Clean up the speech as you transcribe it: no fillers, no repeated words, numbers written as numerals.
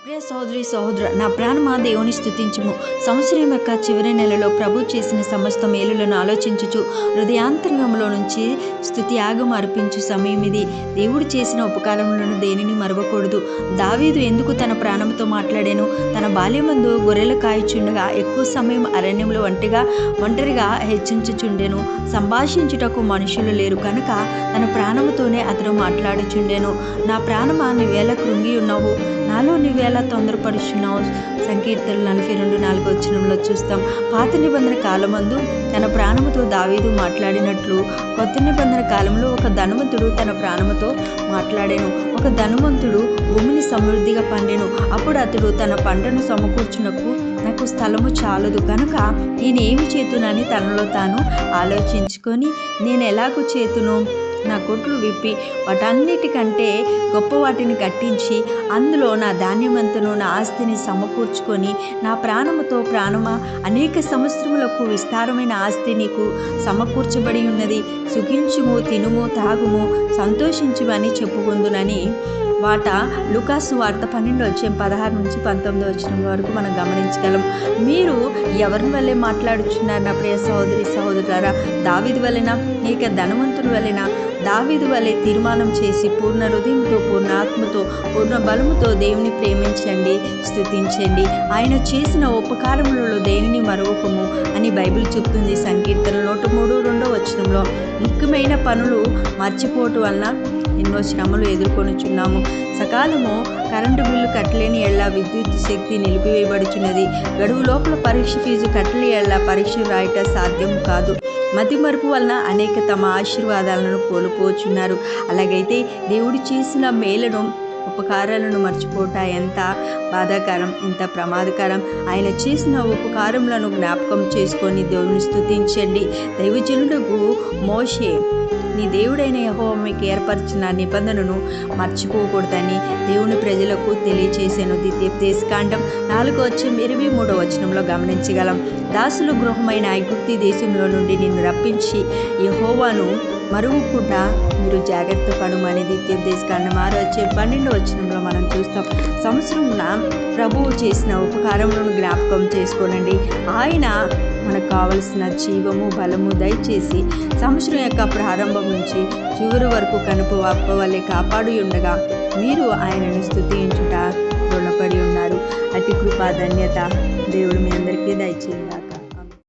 ప్రియ సహోదరి సహోదర, నా ప్రాణమా దేవుని స్తుతించుము. సంవత్సరం యొక్క చివరి నెలలో ప్రభు చేసిన సమస్త మేలులను ఆలోచించుచు హృదయాంతరంగంలో నుంచి స్తుతి యాగం అర్పించు సమయం ఇది. దేవుడు చేసిన ఉపకారములను దేనిని మరవకూడదు. దావీదు ఎందుకు తన ప్రాణంతో మాట్లాడాను? తన బాల్యమందు గొర్రెలు కాయచుండగా ఎక్కువ సమయం అరణ్యంలో ఒంటరిగా హెచ్చించుచుండెను. సంభాషించుటకు మనుషులు లేరు కనుక తన ప్రాణముతోనే అతడు మాట్లాడుచుండెను. నా ప్రాణమా నీవేళ కృంగి ఉన్నావు, నాలో నీవేళ తొందరపడుచున్నావు. సంకీర్తనలు 42:4 చూస్తాం. పాత నిబంధన కాలమందు తన ప్రాణముతో దావీదు మాట్లాడినట్లు కొత్త నిబంధన కాలంలో ఒక ధనవంతుడు తన ప్రాణముతో మాట్లాడాను. ఒక ధనవంతుడు భూమిని సమృద్ధిగా పండెను. అప్పుడు అతడు తన పంటను సమకూర్చునకు నాకు స్థలము చాలదు కనుక నేను ఏమి చేతునని తనలో తాను ఆలోచించుకొని, నేను ఎలాగూ చేతును? నా కొట్లు విప్పి వాటన్నిటికంటే గొప్ప వాటిని కట్టించి అందులో నా ధాన్యమంతను నా ఆస్తిని సమకూర్చుకొని, నా ప్రాణముతో ప్రాణమా, అనేక సంవత్సరములకు విస్తారమైన ఆస్తి నీకు సమకూర్చబడి ఉన్నది. సుఖించుము, తినుము, తాగుము, సంతోషించుము అని చెప్పుకుందునని వాట లూకాసు వార్త 12:16-19 వరకు మనం గమనించగలం. మీరు ఎవరి వల్లే మాట్లాడుచున్నారు నా ప్రియ సహోదరి సహోదరులారా? దావీదు వలెనా? లేక ధనవంతుని వలెనా? దావీదు వలె తీర్మానం చేసి పూర్ణ హృదయంతో, పూర్ణ ఆత్మతో, పూర్ణ బలముతో దేవుని ప్రేమించండి, స్తుతించండి. ఆయన చేసిన ఉపకారములలో దేనిని మరొకము అని బైబిల్ చెప్తుంది. సంకీర్తనలు 103:2 ముఖ్యమైన పనులు మర్చిపోవటం వలన ఎన్నో శ్రమలు ఎదుర్కొనుచున్నాము. సకాలము కరెంటు బిల్లు కట్టలేని ఎళ్ళ విద్యుత్ శక్తి నిలిపివేయబడుచున్నది. గడువు లోపల పరీక్ష ఫీజు కట్టలేని ఎళ్ళ పరీక్ష రాయట సాధ్యం కాదు. మతిమరుపు వలన అనేక తమ ఆశీర్వాదాలను కోల్పోచున్నారు. అలాగైతే దేవుడు చేసిన మేలను, ఉపకారాలను మర్చిపోట ఎంత బాధాకరం, ఎంత ప్రమాదకరం. ఆయన చేసిన ఉపకారములను జ్ఞాపకం చేసుకొని దేవుని స్తుతించండి. దైవజనులకు మోషే, నీ దేవుడైన యెహోవా మీకు ఏర్పరిచిన నిబంధనను మర్చిపోకూడదని దేవుని ప్రజలకు తెలియచేసాను. ద్వితీయోపదేశకాండం 4:23 గమనించగలం. దాసులు గృహమైన ఐగుప్తు దేశంలో నుండి నిన్ను రప్పించి యెహోవాను మరువకుండా మీరు జాగ్రత్త పడమని ద్వితీయోపదేశకాండం 6:12 మనం చూస్తాం. సంవత్సరంన ప్రభువు చేసిన ఉపకారములను జ్ఞాపకం చేసుకోనండి. ఆయన మనకు కావలసిన జీవము, బలము దయచేసి సంవత్సరం యొక్క ప్రారంభం నుంచి చివరి వరకు కనుపు అప్ప వల్లే కాపాడి ఉండగా మీరు ఆయనను స్తుతించుట రుణపడి ఉన్నారు. అతి కృపా ధన్యత దేవుడు మీ అందరికీ దయచేయండి.